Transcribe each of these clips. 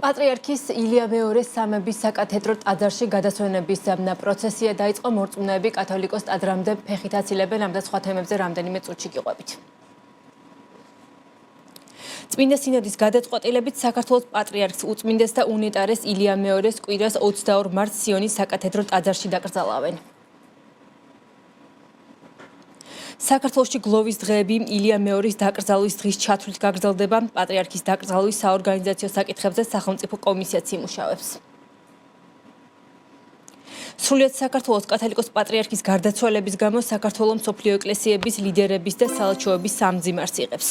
პატრიარქის ილია მეორეს სამების საკათედრო ტაძარში გადასვენების პროცესია დაიწყო. მორწმუნეები კათოლიკოს ტაძრამდე ფეხით აცილებენ. ამ და სხვა თემებზე რამდენიმე წუთში გიყვებით. წმინდა სინოდის გადაწყვეტილებით საქართველოს პატრიარქს უწმინდეს და უნეტარეს ილია მეორეს კვირას 22 მარტს სიონის საკათედრო ტაძარში დაკრძალავენ. საქართველოში გლოვის დღეები ილია მეორის დაკრძალვის დღის ჩათვლით გაგრძელდება. პატრიარქის დაკრძალვის საორგანიზაციო საკითხებზე სახელმწიფო კომისიაც იმუშავებს. სრულიად საქართველოს კათოლიკოს პატრიარქის გარდაცვალების გამო საქართველოს მსოფლიო ეკლესიების ლიდერების და საელჩოების სამძიმარს იღებს.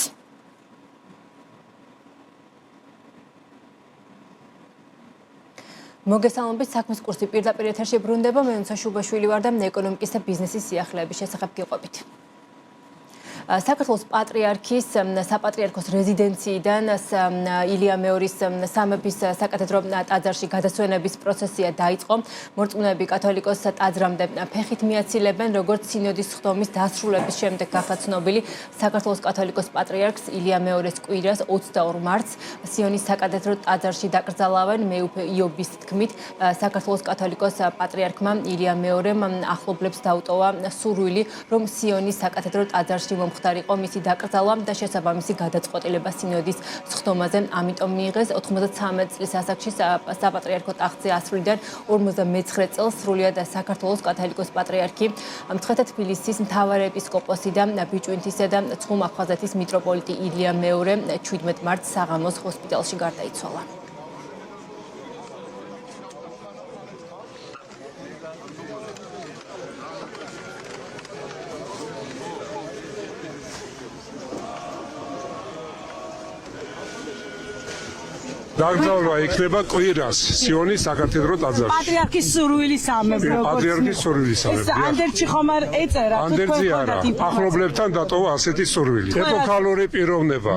მოგესალმებით, საქმის კურსი პირდაპირ ეთერში ბრუნდება. მე უნცა შუბაშვილი ვარ და ეკონომიკის და ბიზნესის სიახლეების შესახებ გიყვებით. საქართველოს პატრიარქის საპატრიარქოს რეზიდენციიდან ილია მეორის სამების საკათედრო ტაძარში გადასვენების პროცესია დაიწყო. მორწმუნეები კათოლიკოს ტაძრამდე ფეხით მიაცილებენ, როგორც სინოდის ხდომის დასრულების შემდეგ გახდა ცნობილი. საქართველოს კათოლიკოს პატრიარქს ილია მეორის კვირას 22 მარტს სიონის საკათედრო ტაძარში დაკრძალავენ. მეუფე იობის თქმით, საქართველოს კათოლიკოს პატრიარქმა ილია მეორემ ახლობლებს დაუტოვა სურვილი, რომ სიონის საკათედრო ტაძარში ხდარიყო მისი დაკრძალვა და შესაბამისი გადაწყვეტილება სინოდის სხდომაზე. ამიტომ მიიღეს 93 წლის ასაკში საპატრიარქო ტახტზე ასვლიდან 59 წელს სრულიად საქართველოს კათოლიკოს პატრიარქი მცხეთა თბილისის მთავარეპისკოპოსი და ბიჭვინთისა და ცხუმ-აფხაზეთის მიტროპოლიტი ილია მეორე 17 მარტს საღამოს ჰოსპიტალში გარდაიცვალა. დაკრძალვა იქნება კვირას სიონის საკათედრო ტაძარში. პატრიარქის სურვილი სამები როგორც პატრიარქის სურვილი სამები. ანდერჩი ხომ არ ეწერა ანდერძი არა. ახლობლებთან დატოვა ასეთი სურვილი. ეპოქალური პიროვნება.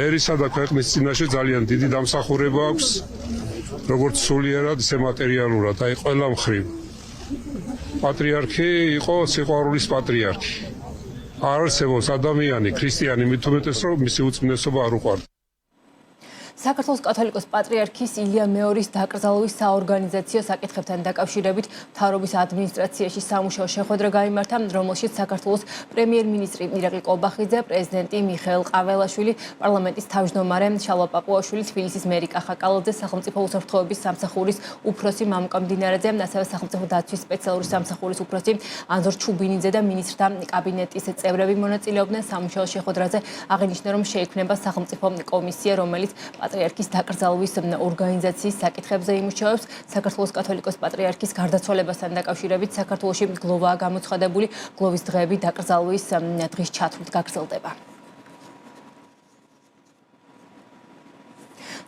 ერისა და ქვეყნის წინაშე ძალიან დიდი დამსახურება აქვს, როგორც სულიერად, ისე მატერიალურად, აი ყველა მხრივ. პატრიარქი იყო სიყვარულის პატრიარქი. არ არსებობს ადამიანი, ქრისტიანი მით უმეტეს რომ მისი უწმინდესობა არ უყვარდა. საქართველოს კათოლიკოს პატრიარქის ილია მეორის დაკრძალვის საორგანიზაციო საკითხებთან დაკავშირებით მთავრობის ადმინისტრაციაში სამუშაო შეხვედრა გაიმართა, რომელშიც საქართველოს პრემიერ-მინისტრი ირაკლი კობახიძე, პრეზიდენტი მიხეილ ყაველაშვილი, პარლამენტის თავმჯდომარე შალვა პაპუაშვილი, თბილისის მერი კახა კალაძე, სახელმწიფო უსაფრთხოების სამსახურის უფროსი მამუკა მდინარეძე, ასევე სახელმწიფო დაცვის სპეციალური სამსახურის უფროსი ანზორ ჩუბინიძე და მინისტრთა კაბინეტის წევრები მონაწილეობდნენ სამუშაო შეხვედრაზე. აღინიშნა, რომ შეიქმნება სახელმწიფო კომისია, რომელიც პატრიარქის დაკრძალვის ორგანიზაციის საკითხებზე იმუშავებს. საქართველოს კათოლიკოს პატრიარქის გარდაცვალებასთან დაკავშირებით საქართველოში გლოვაა გამოცხადებული. გლოვის დღეები დაკრძალვის დღის ჩათვლით გაგრძელდება.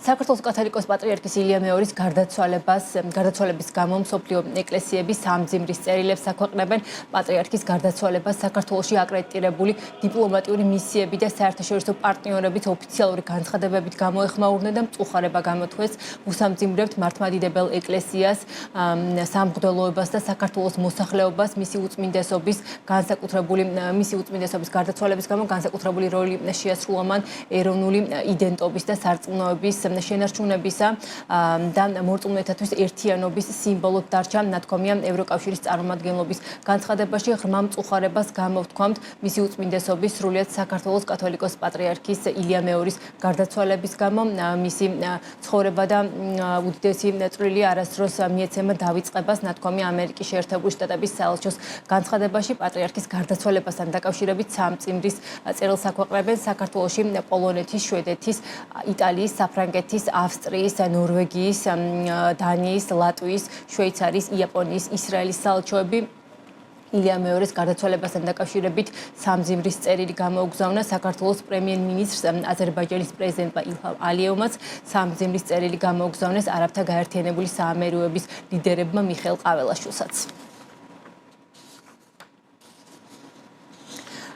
საქართველოს კათოლიკოს პატრიარქის ილია მეორის გარდაცვალების გამო მსოფლიო ეკლესიების სამძიმრის წერილებს აქვეყნებენ. პატრიარქის გარდაცვალებას საქართველოში აკრედიტირებული დიპლომატიური მისიები და საერთაშორისო პარტნიორებით ოფიციალური განცხადებებით გამოეხმაურნენ და მწუხარება გამოთქვეს უსამძიმრებთ მართლმადიდებელ ეკლესიას, სამღვდელოებას და საქართველოს მოსახლეობას მისი უწმინდესობის გარდაცვალების გამო განსაკუთრებული როლი შეასრულა მან ეროვნული იდენტობის და სარწმუნოების შენარჩუნებისა და მორწმუნეთათვის ერთიანობის სიმბოლოდ დარჩა. ნათქვამია ევროკავშირის წარმომადგენლობის განცხადებაში. ღრმა მწუხარებას გამოვთქვამთ მისი უწმინდესობის სრულიად საქართველოს კათოლიკოს პატრიარქის ილია მეორის გარდაცვალების გამო. მისი ცხოვრება და უდიდესი წვლილი არასდროს მიეცემა დავიწყებას. ნათქვამია ამერიკის შეერთებული შტატების საელჩოს განცხადებაში. პატრიარქის გარდაცვალებასთან დაკავშირებით სამწიმრის წერილს აქვეყნებენ საქართველოში პოლონეთის, შვედეთის, იტალიის, საფრანგეთის, ავსტრიის, ნორვეგიის, დანიის, ლატვიის, შვეიცარიის, იაპონიის, ისრაელის საელჩოები. ილია მეორის გარდაცვალებასთან დაკავშირებით სამძიმრის წერილი გამოუგზავნა საქართველოს პრემიერ-მინისტრს აზერბაიჯანის პრეზიდენტმა ილჰამ ალიევმაც. სამძიმრის წერილი გამოუგზავნეს არაბთა გაერთიანებული საამიროების ლიდერებმა მიხეილ ყაველაშვილსაც.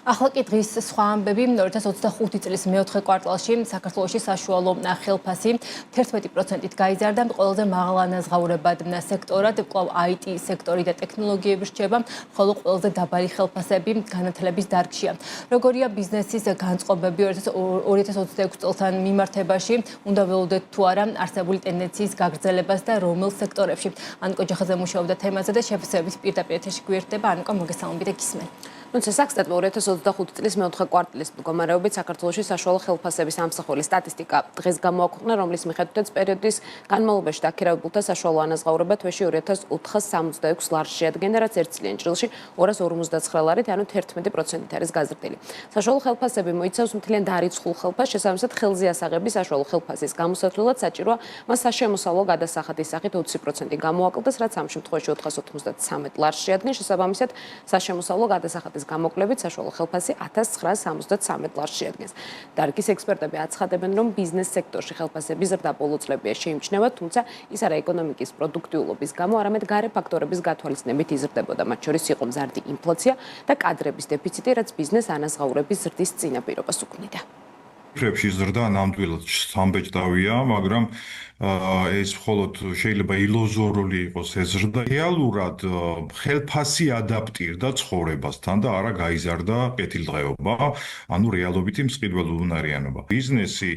ახლა კი დღის სხვა ამბები 2025 წლის მეოთხე კვარტალში საქართველოში საშუალო ხელფასი 11%-ით გაიზარდა, ყველაზე მაღალანაზღაურებად სექტორად კვლავ IT სექტორი და ტექნოლოგიები რჩება, ხოლო ყველაზე დაბალი ხელფასები განათლების დარგშია. როგორია ბიზნესის განწყობები 2026 წელთან მიმართებაში, უნდა ველოდეთ თუ არა არსებული ტენდენციის გაგრძელებას და რომელ სექტორებში. ანკო ჯახაძე მუშაობდა თემაზე და შეფასებით პირდაპირ ეთერში გვერდება. ანკო, მოგესალმებით და გისმენთ. Საქსტატ 2025 წლის მეოთხე კვარტალის მდგომარეობით საქართველოში საშუალო ხელფასების ამსახველი სტატისტიკა დღეს გამოაქვეყნა, რომლის მიხედვითაც პერიოდის განმავლობაში დაქირავებულთა საშუალო ანაზღაურება თვეში 2466 ლარს შეადგენდა, რაც ერთ წლიან ჭრილში 259 ლარით, ანუ 11%-ით არის გაზრდილი. საშუალო ხელფასები მოიცავს მთლიან დარიცხულ ხელფასს, შესაბამისად ხელზე ასაღების საშუალო ხელფასის გამოსათვლელად საჭიროა მას საშემოსავლო გადასახადის სახით 20% გამოაკლდეს, რაც ამ შემთხვევაში 493 ლარს შეადგენს, შესაბამისად საშემოსავლო გადასახადის გამოკლებით საშუალო ხელფასი 1973 ლარს შეადგენს. დარგის ექსპერტები აცხადებენ, რომ ბიზნეს სექტორში ხელფასების ზრდა ბოლო წლებია შეიმჩნევა, თუმცა ის არა ეკონომიკის პროდუქტიულობის გამო, არამედ გარე ფაქტორების გათვალისწინებით იზრდებოდა. მათ შორის იყო მზარდი ინფლაცია და კადრების დეფიციტი, რაც ბიზნეს ანაზღაურების ზრდის წინაპირობას უქმნიდა. ციფრებში ზრდა ნამდვილად სამბეჭდავია, მაგრამ ეს მხოლოდ შეიძლება ილუზორული იყოს ეს ზრდა. რეალურად ხელფასი ადაპტირდა ცხოვრებასთან და არა გაიზარდა კეთილდღეობა, ანუ რეალობითი მსყიდველოვნარიანობა. ბიზნესი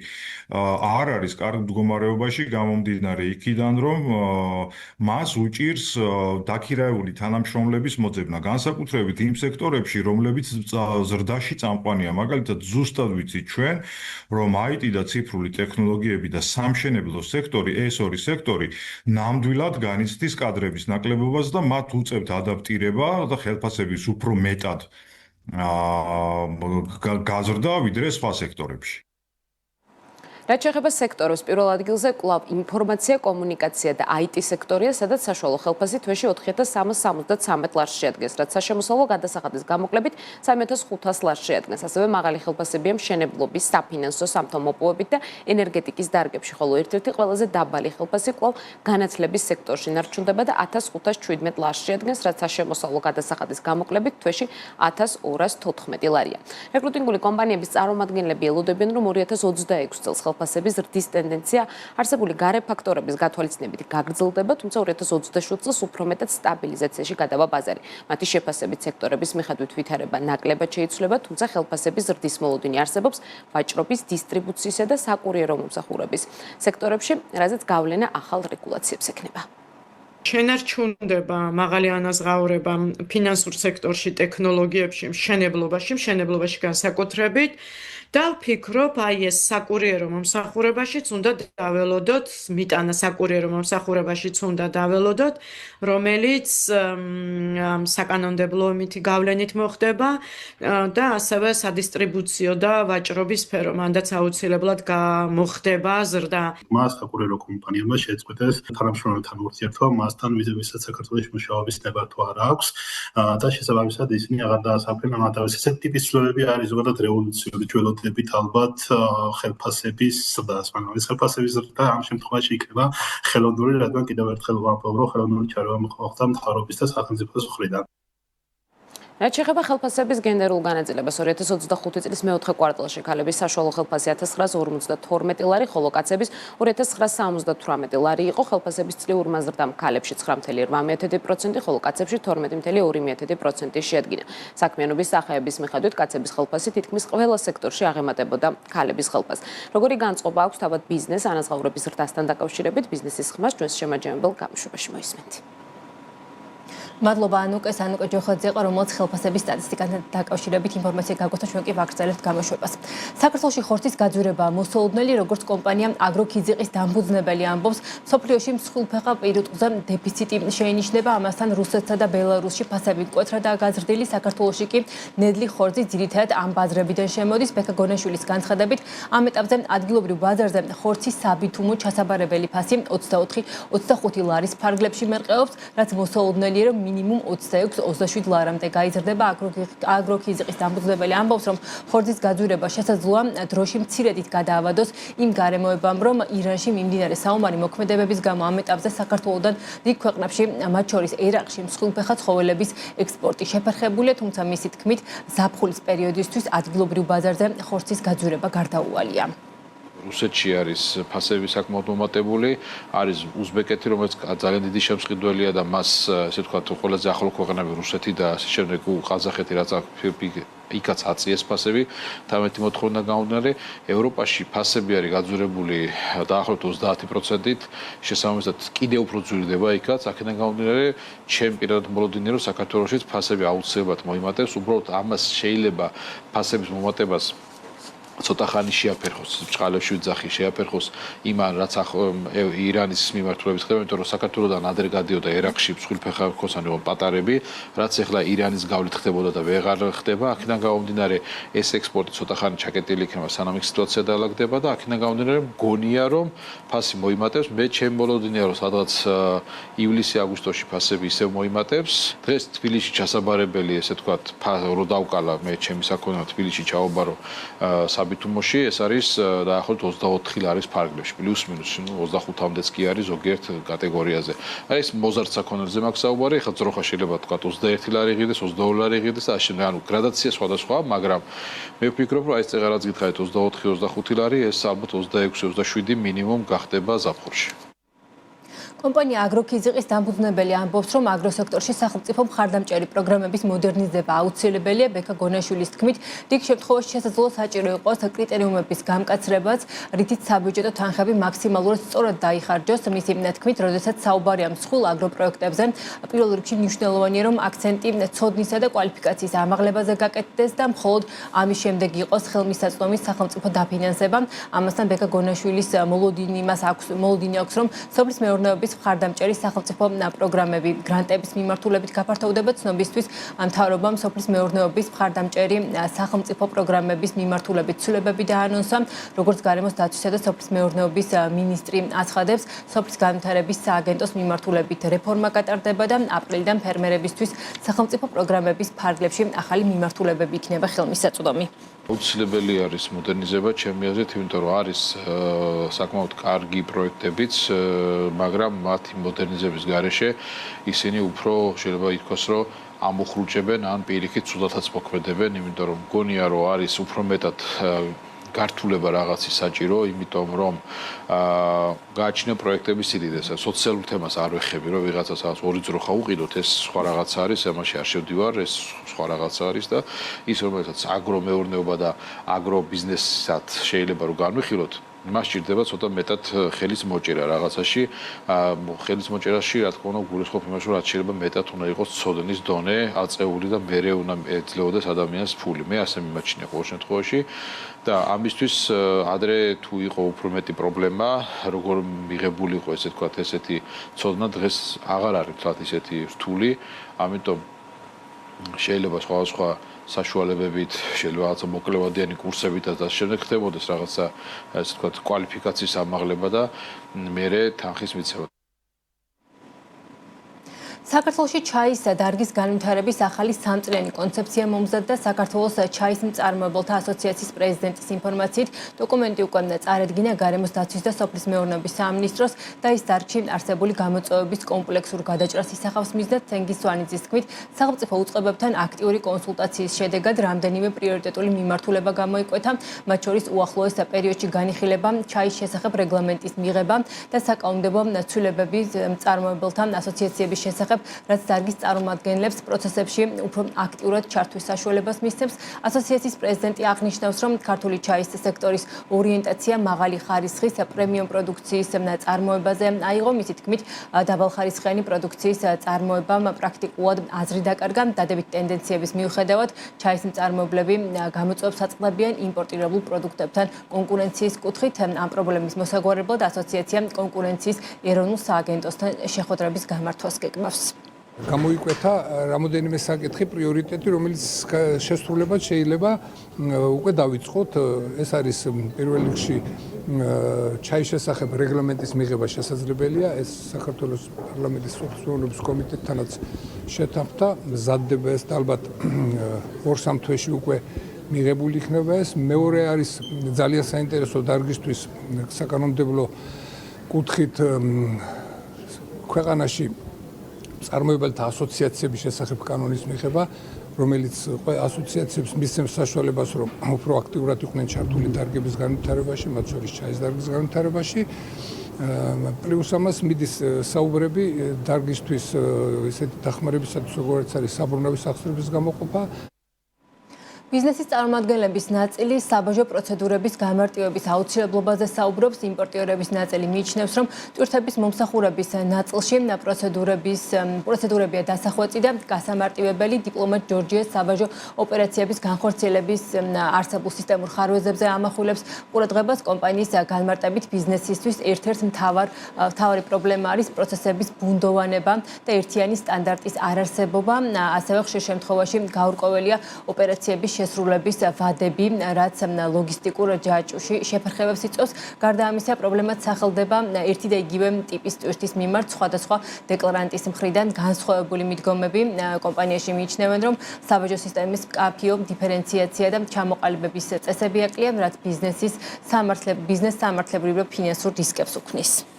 არ არის კარგ მდგომარეობაში გამომდინარე იქიდან, რომ მას უჭირს დაქირავებული თანამშრომლების მოძებნა, განსაკუთრებით იმ სექტორებში, რომლებიც ზრდაში წამყვანია. მაგალითად, ზუსტად ვიცით ჩვენ, რომ IT და ციფრული ტექნოლოგიები და სამშენებლო სექტორი, ეს ორი სექტორი ნამდვილად განიცდის კადრების ნაკლებობას და მათ უწევთ ადაპტირება და ხელფასების უფრო მეტად გაზრდა ვიდრე სხვა სექტორებში. რაც შეეხება სექტორებს, პირველ ადგილზე კვლავ ინფორმაცია, კომუნიკაცია და IT სექტორია, სადაც საშუალო ხელფასი თვეში 4373 ლარს შეადგენს, რაც საშემოსავლო გადასახადის გამოკლებით 3500 ლარს შეადგენს. ასევე მაღალი ხელფასებია მშენებლობის, საფინანსო, სამთო-მოპოვებით და ენერგეტიკის დარგებში, ხოლო ერთ-ერთი ყველაზე დაბალი ხელფასი კვლავ განათლების სექტორში ნარჩუნდება და 1517 ლარს შეადგენს, რაც საშემოსავლო გადასახადის გამოკლებით თვეში 1214 ლარია. რეკრუტინგული კომპანიების წარმომადგენლები ელოდებიან, რომ 2026 წელს ხელფასების ზრდის ტენდენცია არსებული გარე ფაქტორების გათვალისწინებით გაგრძელდება, თუმცა 2027 წელს უფრო მეტად სტაბილიზაციაში გადავა ბაზარი. მათი შეფასებით სექტორების მიხედვით ვითარება ნაკლებად შეიცვლება, თუმცა ხელფასების ზრდის მოლოდინი არსებობს ვაჭრობის, დისტრიბუციისა და საკურიერო მომსახურების სექტორებში, რაზეც გავლენა ახალ რეგულაციებს ექნება. შენარჩუნდება მაღალი ანაზღაურება ფინანსურ სექტორში, ტექნოლოგიებში, მშენებლობაში განსაკუთრებით. და ვფიქრობ, ეს საკურიერო მომსახურებაშიც უნდა დაველოდოთ, მიტანა საკურიერო მომსახურებაშიც უნდა დაველოდოთ, რომელიც საკანონმდებლო მითი გავლენით მოხდება და ასევე სადისტრიბუციო და ვაჭრობის სფერო, მანდაც აუცილებლად მოხდება ზრდა. მას საკურიერო კომპანიებმა შეწყვიტეს თანამშრომლებთან ურთიერთობა, მასთან ვისაც საქართველოში მუშაობის ნება თუ არა აქვს და შესაბამისად ისინი აღარ დაასაფრენ ამ ადამიანს. ესეთი ტიპის ცვლილებები არის ზოგადად რევოლუციური ველოდებით ალბათ ხელფასების ზრდას, მაგრამ ეს ხელფასების ზრდა ამ შემთხვევაში იქნება ხელოვნური, რადგან კიდევ ერთხელ ვამბობ, რომ ხელოვნური ჩარევა მოხდა მთავრობის და სახელმწიფოს მხრიდან. რაც შეეხება ხელფასების გენერულ განაწილებას, 2025 წლის მეოთხე კვარტალში ქალების საშუალო ხელფასი 1952 ლარი, ხოლო კაცების 2978 ლარი იყო. ხელფასების წლიურმა ზრდამ ქალებში 9.8%, ხოლო კაცებში 12.2% შეადგინა. საქმიანობის სახეების მიხედვით კაცების ხელფასი თითქმის ყველა სექტორში აღემატებოდა ქალების ხელფასს. როგორი განწყობა აქვს თავად ბიზნეს ანაზღაურების ზრდასთან დაკავშირებით, ბიზნესის ხმას ჩვენს შემაჯამებელ გამოშვებაში მოისმენთ. მადლობა ანუკეს, ანუკე ჯოხაძე იყო, რომელიც ხელფასების სტატისტიკასთან დაკავშირებით ინფორმაცია გაგვეცდა, ჩვენ კი ვაგრძელებთ გამოშვებას. საქართველოში ხორცის გაძვირება მოსალოდნელი, როგორც კომპანია აგროქიზიყის დამფუძნებელი ამბობს, მსოფლიოში მსხვილფეხა პირუტყზე დეფიციტი შეინიშნება, ამასთან რუსეთსა და ბელარუსში ფასები მკვეთრადაა გაზრდილი, საქართველოში კი ნედლი ხორცი ძირითადად ამ ბაზრებიდან შემოდის. ბექა გონაშვილის განცხადებით, ამ ეტაპზე ადგილობრივ ბაზარზე ხორცის საბითუმო ჩასაბარებელი ფასი 24-25 ლარის ფარგლებში მერყეობს, რაც მოსალოდნელია, რომ მინიმუმ 26-27 ლარამდე გაიზრდება. აგროქიზიყის დამფუძნებელი ამბობს, რომ ხორცის გაძვირება შესაძლოა დროში მცირედით გადაავადოს იმ გარემოებამ, რომ ირანში მიმდინარე საომარი მოქმედებების გამო ამ ეტაპზე საქართველოდან დიდ ქვეყნებში, მათ შორის ერაყში მსხვილფეხა ცხოველების ექსპორტი შეფერხებულია, თუმცა მისი თქმით, ზაფხულის პერიოდისთვის ადგილობრივ ბაზარზე ხორცის გაძვირება გარდაუვალია. რუსეთში არის ფასები საკმაოდ მომატებული, არის უზბეკეთი, რომელიც ძალიან დიდი შემსყიდველია და მას, ესე ვთქვათ, ყველაზე ახლო ქვეყნები რუსეთი და ასე შემდეგ ყაზახეთი, რაც იქაც აწიეს ფასები, 18 მოთხოვნა გამომდინარე, ევროპაში ფასები არის გაძვირებული დაახლოებით 30%-ით, შესაბამისად კიდევ უფრო ძვირდება იქაც, აქედან გამომდინარე, ჩემ პირადად მოლოდინია, რომ საქართველოშიც ფასები აუცილებლად მოიმატებს, უბრალოდ ამას შეიძლება ფასების მომატებას ცოტა ხანი შეაფერხოს, ბრწყალებში ვიძახი, შეაფერხოს იმან, რაც ირანის მიმართულებით ხდება, იმიტომ რომ საქართველოდან ადრე გადიოდა ერაყში მსხვილფეხა ქოსანი პატარები, რაც ახლა ირანის გავლით ხდებოდა და ვეღარ ხდება, აქედან გამომდინარე ეს ექსპორტი ცოტა ხანი ჩაკეტილი იქნება, სანამ იქ სიტუაცია დაალაგდება და აქედან გამომდინარე მგონია, რომ ფასი მოიმატებს, მე ჩემ მოლოდინია, რომ სადღაც ივლისი-აგვისტოში ფასები ისევ მოიმატებს. დღეს თბილისში ჩასაბარებელი, ესე ვთქვათ, რო დავკალა მე ჩემი საქონლო თბილისში ჩაობარო ბითუმოში ეს არის დაახლოებით 24 ლარის ფარგლებში, პლუს-მინუს 25-მდეც კი არის ზოგიერთ კატეგორიაზე. აი ეს მოზარდ საქონელზე მაქვს საუბარი, ხა ძროხა შეიძლება თქვა 21 ლარი ღირდეს, 22 ლარი ღირდეს და ასე, ანუ გრადაცია სხვადასხვა, მაგრამ მე ვფიქრობ, რომ აი ეს წეღარაც გითხარით 24-25 ლარი, ეს ალბათ 26-27 მინიმუმ გახდება ზაფხულში. კომპანია აგროქიზიყის დამფუძნებელი ამბობს, რომ აგროსექტორში სახელმწიფო მხარდამჭერი პროგრამების მოდერნიზება აუცილებელია. ბექა გონაშვილის თქმით, დიდ შემთხვევაში შესაძლოა საჭირო იყოს კრიტერიუმების გამკაცრებაც, რითიც საბიუჯეტო თანხები მაქსიმალურად სწორად დაიხარჯოს. მისი თქმით, როდესაც საუბარია მსხვილ აგროპროექტებზე, პირველ რიგში მნიშვნელოვანია, რომ აქცენტი ცოდნისა და კვალიფიკაციის ამაღლებაზე გაკეთდეს და მხოლოდ ამის შემდეგ იყოს ხელმისაწვდომის სახელმწიფო დაფინანსება. ამასთან ბექა გონაშვილის მოლოდინი აქვს, რომ სოფლის მეურნეობის მხარდამჭერი სახელმწიფო პროგრამები გრანტების მიმართულებით გაფართოვდება. ცნობისთვის მთავრობამ სოფლის მეურნეობის მხარდამჭერი სახელმწიფო პროგრამების მიმართულებით ცვლილებები დაანონსა, როგორც გარემოს დაცვისა და სოფლის მეურნეობის მინისტრი აცხადებს, სოფლის განვითარების სააგენტოს მიმართულებით რეფორმა გატარდება და აპრილიდან ფერმერებისთვის სახელმწიფო პროგრამების ფარგლებში ახალი მიმართულებები იქნება ხელმისაწვდომი. აუცილებელი არის მოდერნიზება ჩემი აზრით, იმიტომ რომ არის საკმაოდ კარგი პროექტებიც, მაგრამ მათი მოდერნიზების გარეშე ისინი უფრო შეიძლება ითქვას, რომ ამოხრუჭებენ ან პირიქით ცუდათაც მოქმედებენ, იმიტომ რომ მგონია, რომ არის უფრო მეტად გართულება რაღაცის საჭირო, იმიტომ რომ გააჩნია პროექტების სიდიდეს, სოციალურ თემას არ ვეხები, რომ ვიღაცას ორი ძროხა უყიდოთ, ეს სხვა რაღაცა არის, ამაში არ შევდივარ, ეს სხვა რაღაცა არის და ის რომელსაც აგრომეურნეობა და აგრობიზნესად შეიძლება რომ განვიხილოთ, მას ჭირდება ცოტა მეტად ხელის მოჭერა რაღაცაში. ხელის მოჭერაში, რა თქმა უნდა, გულისხმობ იმას, რომ რაც შეიძლება მეტად უნდა იყოს ცოდნის დონე აწეული და მერე უნდა ეძლეოდეს ადამიანს ფული. მე ასე მიმაჩნია ყოველ შემთხვევაში და ამისთვის ადრე თუ იყო უფრო მეტი პრობლემა, როგორ მიღებული იყო ესე თქვა ესეთი ცოდნა, დღეს აღარ არის თვათ ისეთი რთული, ამიტომ შეიძლება სხვა საშუალებებით, შეიძლება რაღაცა მოკლევადიანი კურსებით და შემდეგ ხდებოდეს რაღაცა ესე ვთქვათ კვალიფიკაციის ამაღლება და მერე თანხის მიცემა. საქართველოში ჩაის დარგის განვითარების ახალი სამწლიანი კონცეფცია მომზადდა საქართველოს ჩაის მწარმოებელთა ასოციაციის პრეზიდენტის ინფორმაციით. დოკუმენტი უკვე წარედგინა გარემოს დაცვის და სოფლის მეურნეობის სამინისტროს და ის დარგში არსებული გამოწვევების კომპლექსურ გადაჭრას ისახავს. მიზნად თენგიზ სვანიძის თქმით, სახელმწიფო უწყებებთან აქტიური კონსულტაციის შედეგად რამდენიმე პრიორიტეტული მიმართულება გამოიკვეთა, მათ შორის უახლოეს პერიოდში განიხილება, ჩაის შესახებ რეგლამენტის მიღება და საკანონმდებლო ცვლილებების მწარმოებელთა ასოციაციების შესახებ, რაც დარგის წარმომადგენლებს პროცესებში უფრო აქტიურად ჩართვის საშუალებას მისცემს. ასოციაციის პრეზიდენტი აღნიშნავს, რომ ქართული ჩაის სექტორის ორიენტაცია მაღალი ხარისხის პრემიუმ პროდუქციის წარმოებაზე აიღო. მისი თქმით, დაბალხარისხიანი პროდუქციის წარმოებამ პრაქტიკულად აზრი დაკარგა. დადებით ტენდენციების მიუხედავად, ჩაის მწარმოებლები გამოწვევებს აწყდებიან იმპორტირებულ პროდუქტებთან კონკურენციის კუთხით. ამ პრობლემის მოსაგვარებლად ასოციაციამ კონკურენციის ეროვნულ სააგენტოსთან შეხვედრების გამართვას გეკმავს. გამოიკვეთა რამოდენიმე საკითხი პრიორიტეტი, რომელიც შესრულებად შეიძლება უკვე დავიწყოთ. ეს არის პირველ რიგში ჩაის შესახებ რეგლამენტის მიღება შესაძლებელია. ეს საქართველოს პარლამენტის სოციალურ კომიტეტთანაც შეთანხმდა. მზადდება ეს და ალბათ 2-3 თვეში უკვე მიღებული იქნება ეს. მეორე არის ძალიან საინტერესო დარგისთვის საკანონმდებლო კუთხით ქვეყანაში წარმოებელთა ასოციაციების შესახებ კანონის მიღება, რომელიც ასოციაციებს მისცემს საშუალებას, რომ უფრო აქტიურად იყვნენ ჩართული დარგების განვითარებაში, მათ შორის ჩაის დარგის განვითარებაში. პლუს ამას მიდის საუბრები დარგისთვის ესეთი დახმარებისათვის, როგორც არის საბრუნავი სახსრების გამოყოფა. ბიზნესის წარმომადგენლების ნაწილი საბაჟო პროცედურების გამარტივების აუცილებლობაზე საუბრობს. იმპორტიორების ნაწილი მიიჩნევს, რომ ტვირთების მომსახურების ნაწილში პროცედურებია დასახვეწი და გასამარტივებელი. დიპლომატ ჯორჯიას საბაჟო ოპერაციების განხორციელების არსებულ სისტემურ ხარვეზებზე ამახვილებს. ყურადღებას კომპანიის განმარტებით ბიზნესისთვის ერთ-ერთი მთავარი პრობლემა არის პროცესების ბუნდოვანება და ერთიანი სტანდარტის არარსებობა. ასევე ხშირ შემთხვევაში გაურკვეველია ოპერაციების შესრულების ვადები, რაც ლოგისტიკურ ჯაჭვში შეფერხებებს იწვევს. გარდა ამისა, პრობლემაც სახელდება ერთი და იგივე ტიპის ტვირთის მიმართ სხვადასხვა დეკლარანტის მხრიდან განსხვავებული მიდგომები. კომპანიაში მიიჩნევენ, რომ საბაჟო სისტემის მკაფიო დიფერენციაცია და ჩამოყალიბების წესები აკლია, რაც ბიზნეს სამართლებრივ ფინანსურ რისკებს უქმნის.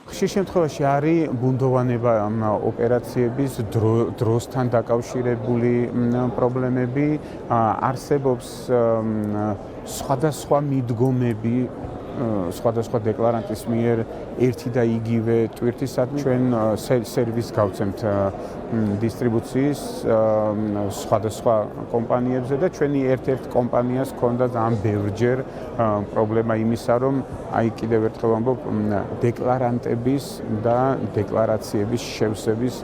ხშირ შემთხვევაში არის ბუნდოვანება ოპერაციების დროსთან დაკავშირებული პრობლემები, არსებობს სხვადასხვა მიდგომები სხვადასხვა დეკლარანტის მიერ ერთი და იგივე ტვირთისადმი. ჩვენ სერვისს გავცემთ დისტრიბუციის სხვადასხვა კომპანიებზე და ჩვენი ერთ-ერთ კომპანიას ჰქონდა ძალიან ბევრჯერ პრობლემა იმისა, რომ კიდევ ერთხელ ვამბობ, დეკლარანტების და დეკლარაციების შევსების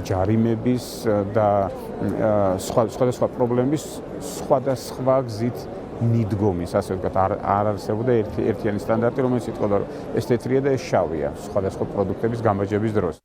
ჯარიმების და სხვადასხვა პრობლემების სხვადასხვა გზით მიდგომის, ასე ვთქვათ, არ არსებობდა ერთიანი სტანდარტი, რომელიც იტყოდა, რომ ეს თეთრია და ეს შავია სხვადასხვა პროდუქტების გამაჯების დროს.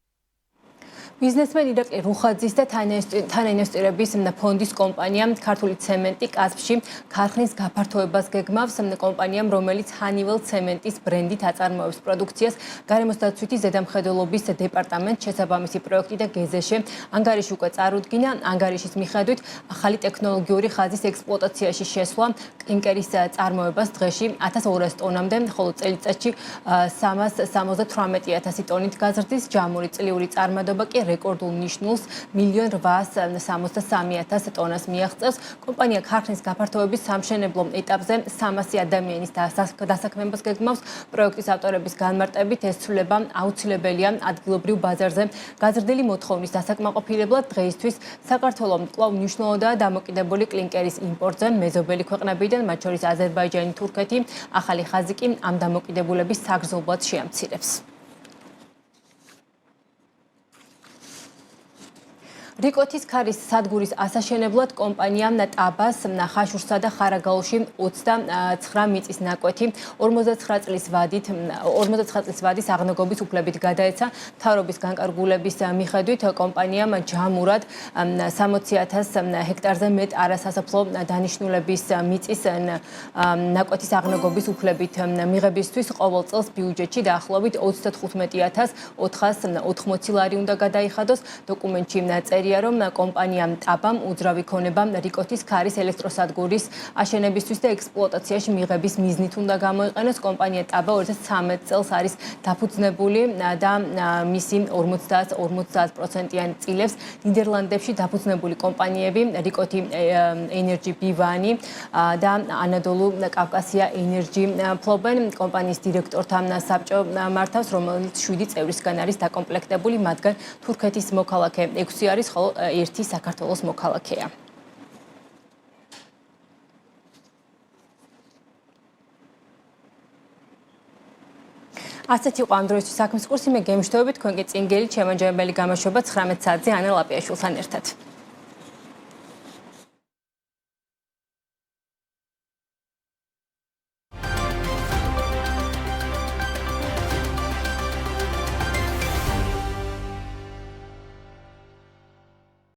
ბიზნესმენ ირაკლი რუხაძის და თანაინვესტირების ფონდის კომპანია ქართული ცემენტი კასპში ქარხნის გაფართოებას გეგმავს. კომპანიამ, რომელიც ჰანიվել ცემენტის ბრენდით აწარმოებს პროდუქციას, გარემოსდაცვითი ზედამხედველობის დეპარტამენტს შესაბამისი პროექტი და გეზეშე ანგარიში უკვე წარუდგინა. ანგარიშის მიხედვით ახალი ტექნოლოგიური ხაზის ექსპლუატაციაში შესვლა კლინკერის წარმოებას დღეში 1200 ტონამდე, ხოლო წელიწადში 378,000 ტონით გაზრდის. ჯამური წლიური წარმატება კი რეკორდულ ნიშნულს 1,863,000 ტონას მიაღწევს. კომპანია ქარხნის გაფართოების სამშენებლო ეტაპზე 300 ადამიანის დასაქმებას გეგმავს. პროექტის ავტორების განმარტებით ეს ცვლილება აუცილებელია ადგილობრივ ბაზარზე გაზრდილი მოთხოვნის დასაკმაყოფილებლად. დღეისთვის საქართველოს კვლავ მნიშვნელოვანია დამოკიდებული კლინკერის იმპორტზე მეზობელი ქვეყნებიდან, მათ შორის აზერბაიჯანი, თურქეთი. ახალი ხაზი კი ამ დამოკიდებულების საგრძნობლად შეამცირებს. რიკოთის ქარის სადგურის ასაშენებლად კომპანიამ ტაბას, ხაშურსა და ხარაგაულში 29 მიწის ნაკვეთი 49 წლის ვადის აღნაგობის უფლებით გადაეცა. მთავრობის განკარგულების მიხედვით კომპანიამ ჯამურად 60,000 ჰექტარზე მეტ არასასოფლო დანიშნულების მიწის ნაკვეთის აღნაგობის უფლებით მიღებისთვის ყოველ წელს ბიუჯეტში დაახლოებით 35,480 ლარი უნდა გადაიხადოს. დოკუმენტში წერია, რომ კომპანიამ ტაბამ უძრავი ქონება რიკოთის ქარის ელექტროსადგურის აშენებისთვის და ექსპლუატაციაში მიღების მიზნით უნდა გამოიყენოს. კომპანია ტაბა 2013 წელს არის დაფუძნებული და მისი 50% წილებს ნიდერლანდებში დაფუძნებული კომპანიები რიკოთი ენერჯი ბივანი და ანადოლუ კავკასია ენერჯი ფლობენ. კომპანიის დირექტორთან საბჭო მართავს, რომელიც 7 წევრისგან არის დაკომპლექტებული, მათგან თურქეთის მოქალაქე 6 არის, ხოლო ერთი საქართველოს მოქალაქეა. ასეთი იყო ამ დროისთვის საქმის კურსი. მე გემშვიდობებით, თქვენ კი წინ გელით შემაჯამებელი გამოშვება 19 საათზე ანა ლაპიაშვილთან ერთად.